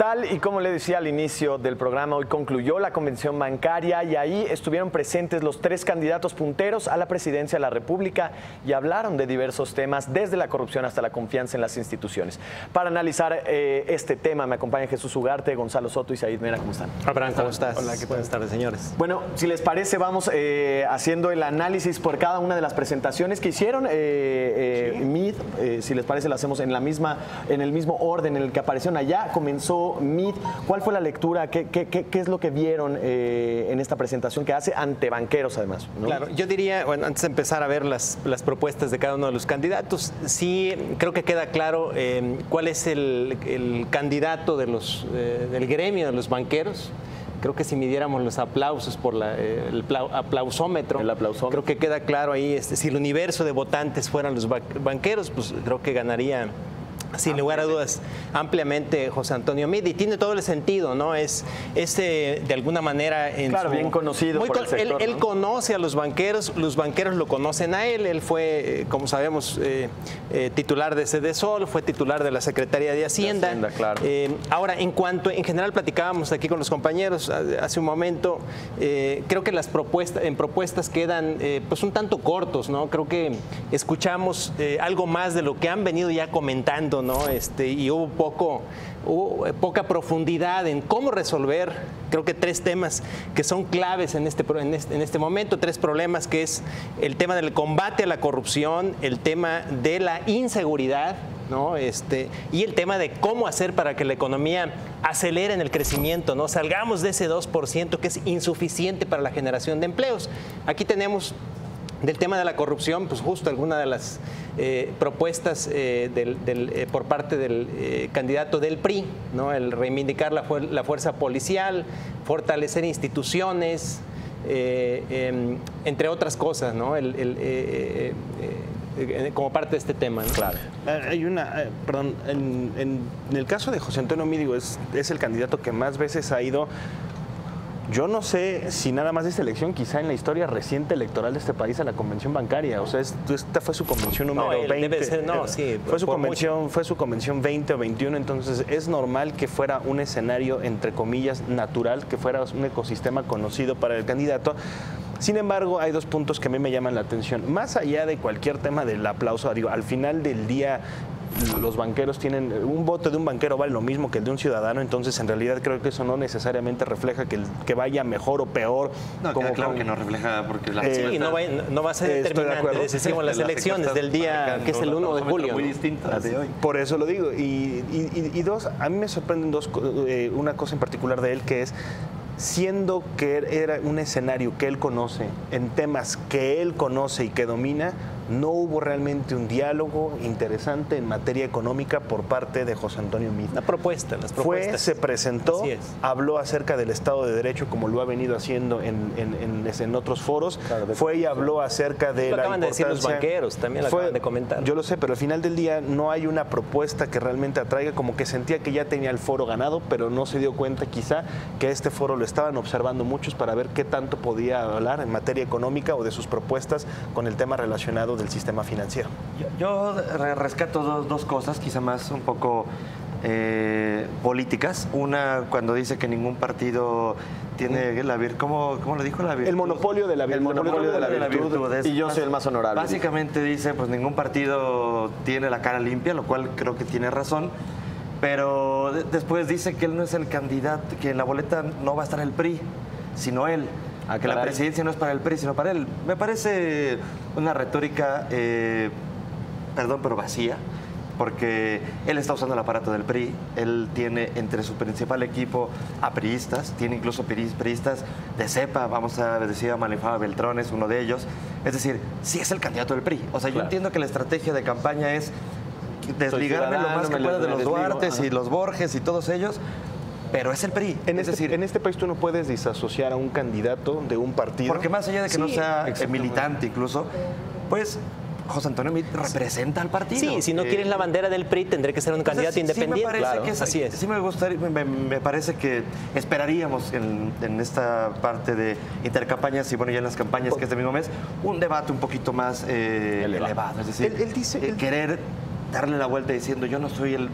Tal y como le decía al inicio del programa, hoy concluyó la convención bancaria y ahí estuvieron presentes los 3 candidatos punteros a la presidencia de la República y hablaron de diversos temas, desde la corrupción hasta la confianza en las instituciones. Para analizar este tema me acompañan Jesús Ugarte, Gonzalo Soto y Said Mera. ¿Cómo están? Abraham, ¿cómo estás? Hola, ¿qué tal? Buenas tardes, señores. Bueno, si les parece, vamos haciendo el análisis por cada una de las presentaciones que hicieron. Mead, si les parece, lo hacemos en el mismo orden en el que aparecieron allá. Comenzó Mead. ¿Cuál fue la lectura? ¿Qué es lo que vieron en esta presentación que hace ante banqueros, además, ¿no? Claro, yo diría, bueno, antes de empezar a ver las propuestas de cada uno de los candidatos, sí creo que queda claro cuál es el candidato del gremio de los banqueros. Creo que si midiéramos los aplausos por el aplausómetro, creo que queda claro ahí, si el universo de votantes fueran los banqueros, pues creo que ganaría, sin lugar a dudas, ampliamente José Antonio Meade, y tiene todo el sentido, ¿no? Es de alguna manera... bien conocido por el sector, él ¿no? conoce a los banqueros lo conocen a él fue, como sabemos, titular de Sedesol, fue titular de la Secretaría de Hacienda. Claro. Ahora, en general platicábamos aquí con los compañeros hace un momento, creo que las propuestas quedan pues un tanto cortos, ¿no? Creo que escuchamos algo más de lo que han venido ya comentando, ¿no? Y hubo poca profundidad en cómo resolver, creo que 3 temas que son claves en este momento, 3 problemas, que es el tema del combate a la corrupción, el tema de la inseguridad, ¿no? Y el tema de cómo hacer para que la economía acelere en el crecimiento, ¿no? Salgamos de ese 2% que es insuficiente para la generación de empleos. Aquí tenemos del tema de la corrupción, pues justo alguna de las propuestas por parte del candidato del PRI, ¿no? El reivindicar la fuerza policial, fortalecer instituciones, entre otras cosas, ¿no? Como parte de este tema, ¿no? Claro. Hay perdón, en el caso de José Antonio Meade, es el candidato que más veces ha ido. Yo no sé si nada más de esta elección, quizá en la historia reciente electoral de este país, a la convención bancaria. O sea, esta fue su convención número 20. Debe ser, Fue su convención 20 o 21, entonces es normal que fuera un escenario, entre comillas, natural, que fuera un ecosistema conocido para el candidato. Sin embargo, hay 2 puntos que a mí me llaman la atención. Más allá de cualquier tema del aplauso, digo, al final del día, los banqueros tienen, un voto de un banquero vale lo mismo que el de un ciudadano, entonces en realidad creo que eso no necesariamente refleja que vaya mejor o peor. No, claro que no refleja, porque la no va a ser determinante, decisivo en las elecciones del día que es el 1 de julio. Muy distinta de hoy. Por eso lo digo. Y 2, a mí me sorprenden una cosa en particular de él, que es, siendo que era un escenario que él conoce, en temas que él conoce y que domina, no hubo realmente un diálogo interesante en materia económica por parte de José Antonio Meade. Las propuestas. Se presentó, habló acerca del Estado de Derecho, como lo ha venido haciendo en otros foros. Claro, fue y habló acerca de la acaban de decir los banqueros, también lo acaban de comentar. Yo lo sé, pero al final del día no hay una propuesta que realmente atraiga, como que sentía que ya tenía el foro ganado, pero no se dio cuenta quizá que este foro lo estaban observando muchos para ver qué tanto podía hablar en materia económica o de sus propuestas con el tema relacionado del sistema financiero. Yo rescato dos cosas, quizá más un poco políticas. Una, cuando dice que ningún partido tiene la virtud, ¿cómo lo dijo? La virtud. El monopolio de la virtud. El monopolio de la virtud. Y yo soy el más honorable. Básicamente dice, pues ningún partido tiene la cara limpia, lo cual creo que tiene razón. Pero después dice que él no es el candidato, que en la boleta no va a estar el PRI, sino él. Que la presidencia no es para el PRI, sino para él. Me parece una retórica, perdón, pero vacía, porque él está usando el aparato del PRI, él tiene entre su principal equipo a priistas, tiene incluso priistas de cepa, vamos a decir a Manifaba Beltrán es uno de ellos. Es decir, sí es el candidato del PRI. O sea, yo entiendo que la estrategia de campaña es desligarme lo más que pueda de los Duartes y los Borges y todos ellos, pero es el PRI. En este país tú no puedes disasociar a un candidato de un partido. Porque más allá de que no sea militante incluso, pues José Antonio Meade representa al partido. Sí, si no quieres la bandera del PRI, tendré que ser un candidato independiente. Sí, me parece que así es. Sí me gustaría, me parece que esperaríamos en esta parte de intercampañas y bueno, ya en las campañas que este mismo mes, un debate un poquito más elevado. Es decir, él dice, querer darle la vuelta diciendo yo no soy el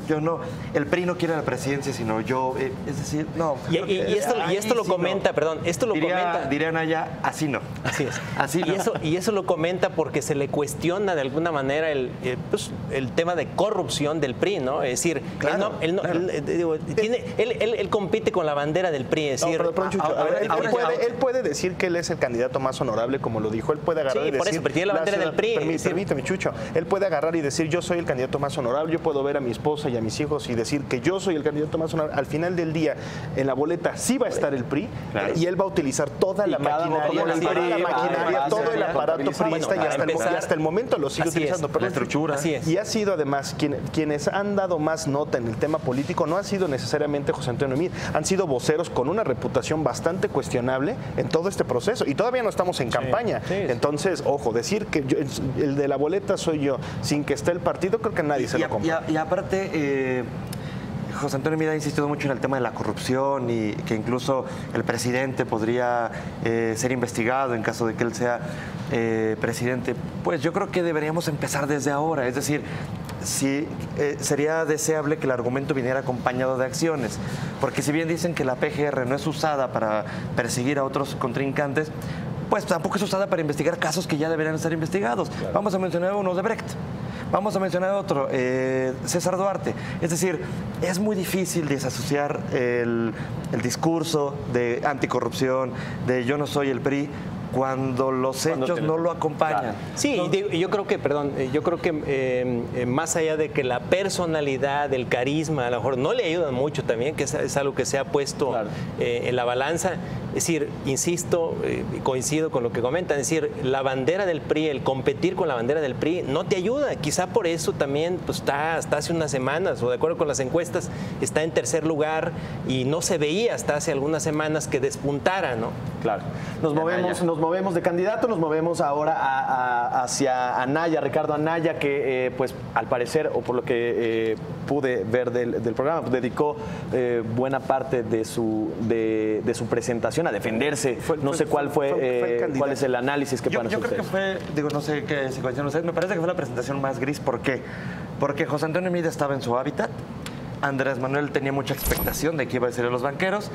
yo no, el PRI no quiere la presidencia, sino yo, es decir, no. Y esto lo comenta, no. perdón, esto lo comenta. Dirían allá, así no. Así es. Así no. Y eso lo comenta porque se le cuestiona de alguna manera el tema de corrupción del PRI, ¿no? Es decir, Claro, él compite con la bandera del PRI, es decir, Pero, Chucho, él puede decir que él es el candidato más honorable, como lo dijo. Él puede agarrar y decir... por eso, pero tiene la bandera del PRI. Permíteme, Chucho. Él puede agarrar y decir, yo soy el candidato más honorable, yo puedo ver a mi esposa y a mis hijos y decir que yo soy el candidato más honorable. Al final del día, en la boleta sí va a estar el PRI, claro, y él va a utilizar toda la maquinaria, todo el aparato priista, y hasta el momento lo sigue utilizando. La estructura. Así es. Y ha sido además, quienes han dado más nota en el tema político no ha sido necesariamente José Antonio Meade, han sido voceros con una reputación bastante cuestionable en todo este proceso, y todavía no estamos en campaña. Entonces, ojo, decir que el de la boleta soy yo, sin que esté el partido, creo que nadie se lo compra. Y aparte, José Antonio Meade ha insistido mucho en el tema de la corrupción y que incluso el presidente podría ser investigado en caso de que él sea presidente. Pues yo creo que deberíamos empezar desde ahora, es decir, sí, sería deseable que el argumento viniera acompañado de acciones, porque si bien dicen que la PGR no es usada para perseguir a otros contrincantes, pues tampoco es usada para investigar casos que ya deberían estar investigados. Claro. Vamos a mencionar uno de Brecht. Vamos a mencionar otro, César Duarte. Es decir, es muy difícil desasociar el discurso de anticorrupción, de yo no soy el PRI, cuando los hechos no lo acompañan. Claro. Sí, yo creo que, más allá de que la personalidad, el carisma, a lo mejor no le ayudan mucho también, que es algo que se ha puesto en la balanza. Es decir, insisto, coincido con lo que comentan, es decir, la bandera del PRI, el competir con la bandera del PRI no te ayuda. Quizá por eso también pues, está hasta hace unas semanas, o de acuerdo con las encuestas, está en tercer lugar y no se veía hasta hace algunas semanas que despuntara, ¿no? Claro. Nos movemos de candidato, nos movemos ahora hacia Anaya, Ricardo Anaya, que pues al parecer, o por lo que pude ver del programa, pues, dedicó buena parte de su presentación a defenderse. No sé cuál es el análisis que van a hacer. Yo creo que fue, no sé qué se coincidieron ustedes, me parece que fue la presentación más gris. ¿Por qué? Porque José Antonio Meade estaba en su hábitat, Andrés Manuel tenía mucha expectación de que iba a ser los banqueros,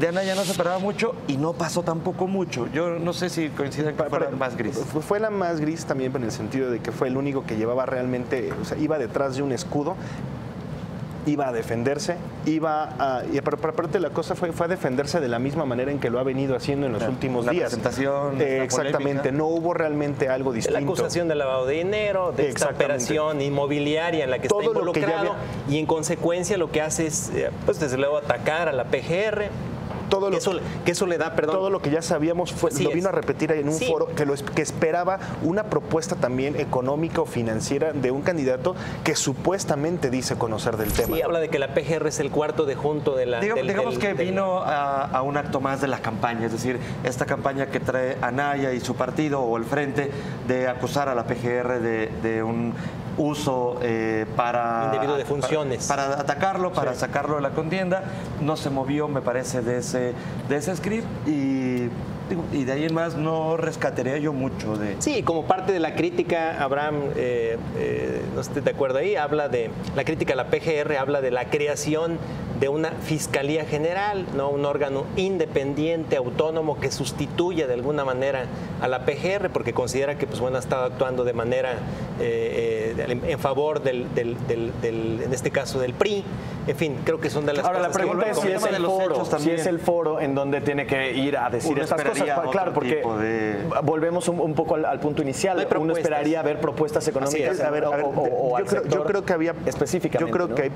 de Anaya no se esperaba mucho y no pasó tampoco mucho. Yo no sé si coinciden que fue la más gris. Fue la más gris también en el sentido de que fue el único que llevaba realmente, o sea, iba detrás de un escudo, iba a defenderse, y aparte la cosa fue a defenderse de la misma manera en que lo ha venido haciendo en los últimos días. Presentación, exactamente, no hubo realmente algo distinto. La acusación de lavado de dinero, de esta operación inmobiliaria en la que está involucrado, y en consecuencia lo que hace es, pues desde luego, atacar a la PGR. Que eso le da, perdón. Todo lo que ya sabíamos lo vino a repetir en un foro que esperaba una propuesta también económica o financiera de un candidato que supuestamente dice conocer del tema. Sí, habla de que la PGR es el cuarto de junto de la... Digamos que vino a un acto más de la campaña, es decir, esta campaña que trae Anaya y su partido o el Frente de acusar a la PGR de un uso indebido de funciones, para atacarlo, para sacarlo de la contienda. No se movió, me parece, de ese script, y de ahí en más no rescataría yo mucho de... Sí, como parte de la crítica, Abraham, no estoy de acuerdo ahí, habla de la crítica a la PGR, habla de la creación de una Fiscalía General, ¿no? Un órgano independiente, autónomo, que sustituya de alguna manera a la PGR, porque considera que ha estado actuando de manera en favor en este caso del PRI. En fin, creo que son de las cosas. Ahora la pregunta es si es el foro en donde tiene que ir a decir estas cosas. Claro, porque volvemos un poco al punto inicial. Uno esperaría ver propuestas económicas. Yo creo que había específicamente. Yo creo que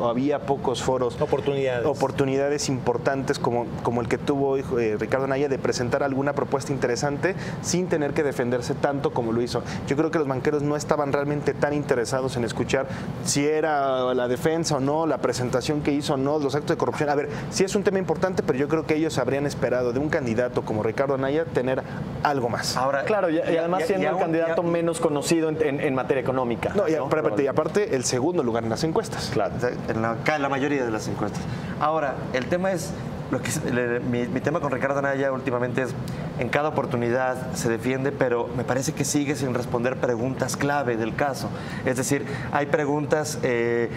había pocos foros, oportunidades importantes como el que tuvo Ricardo Anaya de presentar alguna propuesta interesante sin tener que defenderse tanto como lo hizo. Yo creo que los banqueros no estaban realmente tan interesados en escuchar si era la defensa o no, la presentación que hizo o no, los actos de corrupción. A ver, sí es un tema importante, pero yo creo que ellos habrían esperado de un candidato como Ricardo Anaya tener algo más. Ahora, claro, y además siendo el candidato menos conocido en materia económica. Y aparte el segundo lugar en las encuestas. Claro, en la mayoría de las encuestas. Ahora, el tema es, mi tema con Ricardo Anaya últimamente es en cada oportunidad se defiende, pero me parece que sigue sin responder preguntas clave del caso. Es decir, hay preguntas del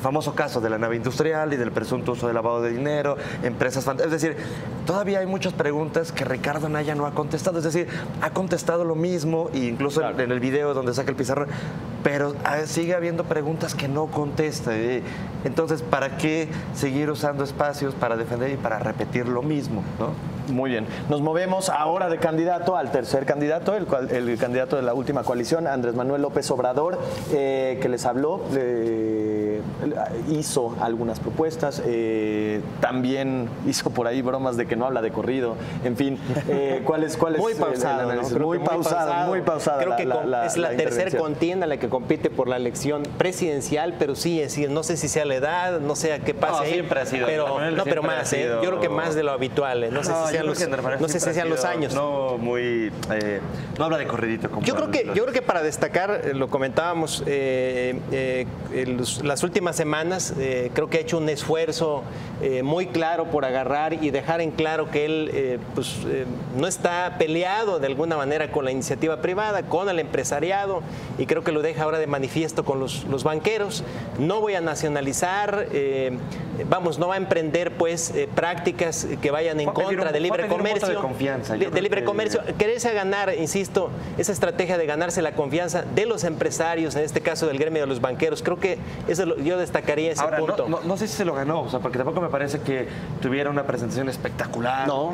famoso caso de la nave industrial y del presunto uso de lavado de dinero, empresas fantasmas. Es decir, todavía hay muchas preguntas que Ricardo Anaya no ha contestado. Es decir, ha contestado lo mismo, e incluso en el video donde saca el pizarrón, pero sigue habiendo preguntas que no contesta. Entonces, ¿para qué seguir usando espacios para defender y para repetir lo mismo, ¿no? Muy bien. Nos movemos ahora de candidato al tercer candidato, el candidato de la última coalición, Andrés Manuel López Obrador, que les habló, hizo algunas propuestas, también hizo por ahí bromas de que no habla de corrido. En fin, ¿cuál es muy pausado, el análisis? ¿no? Muy pausada. Creo que es la tercera contienda la que compite por la elección presidencial, pero sí, es decir, no sé si sea la edad, no sé a qué pase ahí, siempre ha sido, pero más, yo creo que más de lo habitual, no sé si sean los años. No habla de corridito. Como yo creo que para destacar, lo comentábamos las últimas semanas, creo que ha hecho un esfuerzo muy claro por agarrar y dejar en claro que él no está peleado de alguna manera con la iniciativa privada, con el empresariado, y creo que lo deja ahora de manifiesto con los banqueros. No voy a nacionalizar, no va a emprender prácticas que vayan en contra del libre comercio. De libre comercio, quererse ganar, insisto, esa estrategia de ganarse la confianza de los empresarios, en este caso del gremio de los banqueros, creo que yo destacaría ese punto. No sé si se lo ganó, porque tampoco me parece que tuviera una presentación espectacular. No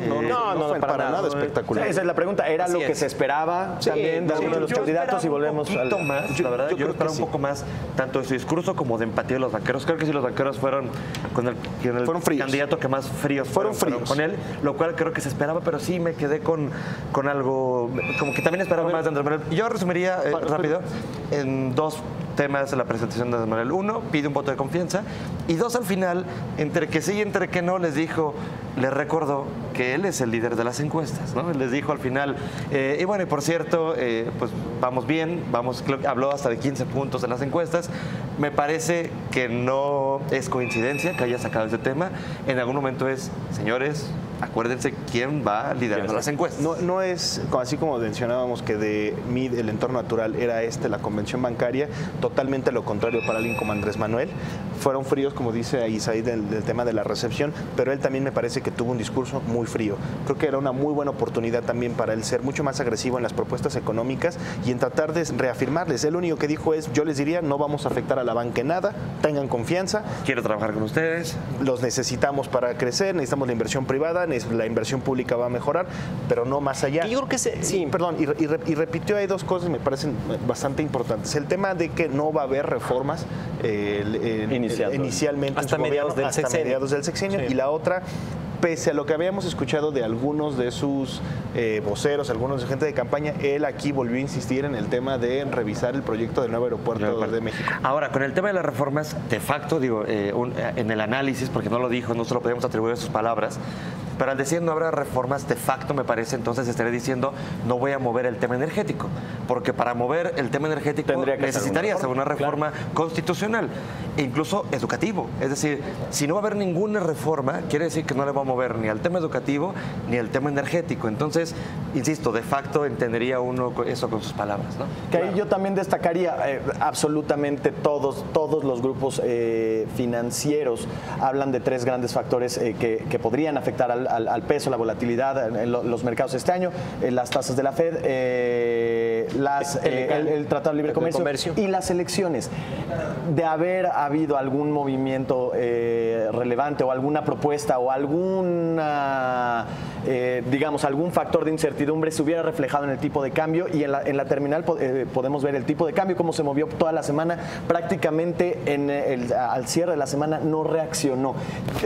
fue para nada espectacular. Esa es la pregunta, ¿era lo que se esperaba también de alguno de los candidatos? Y volvemos al... La verdad, yo esperaba un poco más, tanto de su discurso como de empatía de los banqueros. Creo que sí, los banqueros fueron con el candidato que más fríos fueron con él, lo cual creo que se esperaba, pero sí me quedé con algo, como que también esperaba más de Andrés Manuel. Yo resumiría rápido en dos temas de la presentación de Andrés Manuel. Uno, pide un voto de confianza, y dos, al final, entre que sí y entre que no, les recordó que él es el líder de las encuestas, ¿no? Les dijo al final, y bueno, y por cierto, pues vamos bien, habló hasta de 15 puntos en las encuestas. Me parece que no es coincidencia que haya sacado ese tema. En algún momento señores, acuérdense quién va liderando las encuestas. No es así como mencionábamos que de MID el entorno natural era la convención bancaria, totalmente lo contrario para alguien como Andrés Manuel. Fueron fríos, como dice Isaí, del tema de la recepción, pero él también me parece que tuvo un discurso muy frío. Creo que era una muy buena oportunidad también para él ser mucho más agresivo en las propuestas económicas y en tratar de reafirmarles. Él lo único que dijo es, yo les diría, no vamos a afectar a la banca en nada, tengan confianza. Quiero trabajar con ustedes. Los necesitamos para crecer, necesitamos la inversión privada, la inversión pública va a mejorar, pero no más allá. Yo creo que sí. Perdón, y repitió ahí dos cosas que me parecen bastante importantes. El tema de que no va a haber reformas inicialmente hasta mediados del sexenio. Y la otra, pese a lo que habíamos escuchado de algunos de sus voceros, algunos de gente de campaña, él aquí volvió a insistir en el tema de revisar el proyecto del nuevo aeropuerto de México. Ahora, con el tema de las reformas, de facto, en el análisis, porque no lo dijo, no se lo podemos atribuir a sus palabras, pero al decir no habrá reformas, de facto me parece, entonces estaré diciendo no voy a mover el tema energético, porque para mover el tema energético necesitarías una reforma constitucional e incluso educativo. Es decir, si no va a haber ninguna reforma, quiere decir que no le va a mover ni al tema educativo ni al tema energético. Entonces, insisto, de facto entendería uno eso con sus palabras, ¿no? Que ahí yo también destacaría absolutamente todos los grupos financieros hablan de tres grandes factores que podrían afectar al peso, la volatilidad en los mercados este año, las tasas de la Fed, el Tratado de Libre Comercio y las elecciones. De haber habido algún movimiento relevante o alguna propuesta o algún factor de incertidumbre se hubiera reflejado en el tipo de cambio, y en la terminal podemos ver el tipo de cambio, cómo se movió toda la semana, prácticamente al cierre de la semana no reaccionó.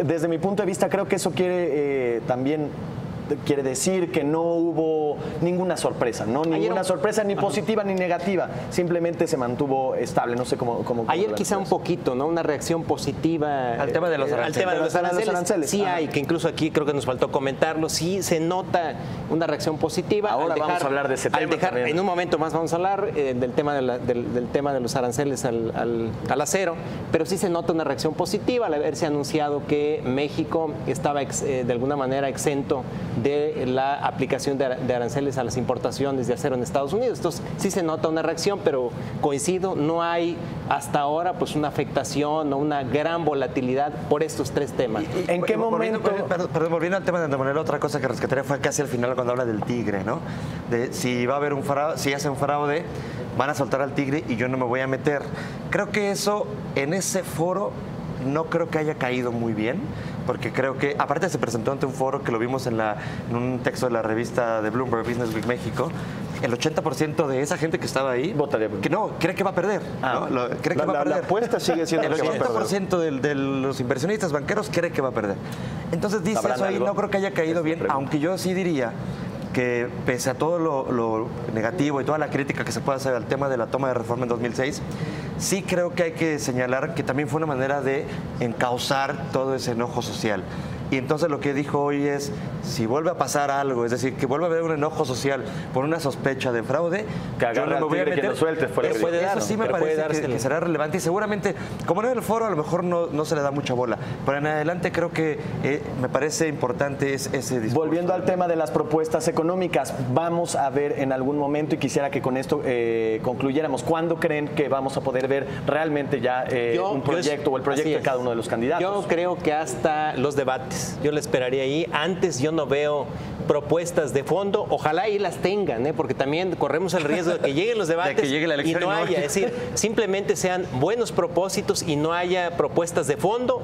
Desde mi punto de vista creo que eso quiere decir que no hubo ninguna sorpresa, ninguna sorpresa ni positiva ni negativa, simplemente se mantuvo estable, no sé cómo ayer quizá un poquito, ¿no? Una reacción positiva al tema de los aranceles. Sí hay, que incluso aquí creo que nos faltó comentarlo, sí se nota una reacción positiva. Ahora vamos a hablar de ese tema también. En un momento más vamos a hablar del tema de los aranceles al acero, pero sí se nota una reacción positiva al haberse anunciado que México estaba de alguna manera exento de la aplicación de aranceles a las importaciones de acero en Estados Unidos. Entonces, sí se nota una reacción, pero coincido, no hay hasta ahora pues una afectación o una gran volatilidad por estos tres temas. ¿En qué momento? Perdón, volviendo al tema de Andrés Manuel, otra cosa que rescataría fue casi al final cuando habla del tigre, ¿no? De si va a haber un fraude, si hace un fraude, van a soltar al tigre y yo no me voy a meter. Creo que eso, en ese foro, no creo que haya caído muy bien, porque creo que, aparte se presentó ante un foro que lo vimos en un texto de la revista de Bloomberg Business Week México, el 80% de esa gente que estaba ahí, votaría que no, cree que va a perder. ¿No? Cree que va a perder. La apuesta sigue siendo el que va a perder. 80% de los inversionistas banqueros cree que va a perder. Entonces dice eso ahí, no creo que haya caído bien, aunque yo sí diría que pese a todo lo negativo y toda la crítica que se puede hacer al tema de la toma de reforma en 2006, sí creo que hay que señalar que también fue una manera de encauzar todo ese enojo social. Y entonces lo que dijo hoy es, si vuelve a pasar algo, es decir, que vuelve a haber un enojo social por una sospecha de fraude, que yo no me voy a meter. Lo suelte, eso sí me parece que será relevante y seguramente, como no en el foro, a lo mejor no se le da mucha bola. Pero en adelante creo que me parece importante ese discurso. Volviendo al tema de las propuestas económicas, vamos a ver en algún momento, y quisiera que con esto concluyéramos, ¿cuándo creen que vamos a poder ver realmente ya un proyecto o el proyecto de cada uno de los candidatos? Yo creo que hasta los debates. Yo le esperaría ahí. Antes yo no veo propuestas de fondo. Ojalá ahí las tengan, porque también corremos el riesgo de que lleguen los debates de que llegue la elección y no haya. Es decir, simplemente sean buenos propósitos y no haya propuestas de fondo.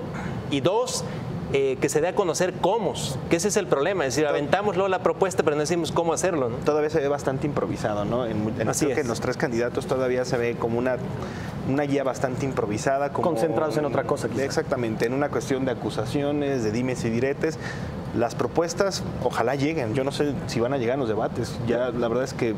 Y dos, que se dé a conocer cómo, que ese es el problema. Es decir, aventamos luego la propuesta, pero no decimos cómo hacerlo, ¿no? Todavía se ve bastante improvisado, ¿no? Creo que en los tres candidatos todavía se ve como una guía bastante improvisada. Como, concentrados en otra cosa, quizá. Exactamente, en una cuestión de acusaciones, de dimes y diretes. Las propuestas, ojalá lleguen. Yo no sé si van a llegar en los debates. Ya la verdad es que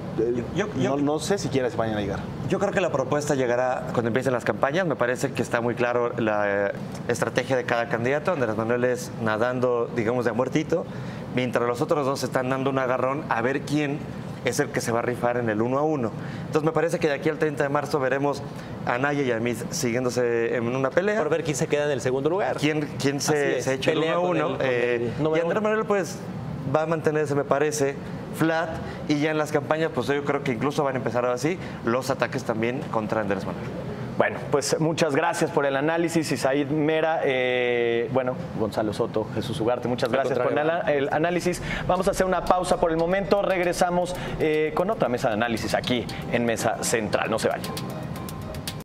no sé siquiera si van a llegar. Yo creo que la propuesta llegará cuando empiecen las campañas. Me parece que está muy claro la estrategia de cada candidato. Andrés Manuel es nadando, digamos, de a muertito, mientras los otros dos están dando un agarrón a ver quién es el que se va a rifar en el 1 a 1. Entonces me parece que de aquí al 30 de marzo veremos a Naya y a Mid siguiéndose en una pelea. Por ver quién se queda en el segundo lugar. ¿Quién se echa el 1 a 1? Y Andrés Manuel pues va a mantenerse, me parece, flat, y ya en las campañas pues yo creo que incluso van a empezar así los ataques también contra Andrés Manuel. Bueno, pues muchas gracias por el análisis, Isaid Mera, Gonzalo Soto, Jesús Ugarte, muchas gracias por el análisis. Vamos a hacer una pausa por el momento, regresamos con otra mesa de análisis aquí en Mesa Central, no se vayan.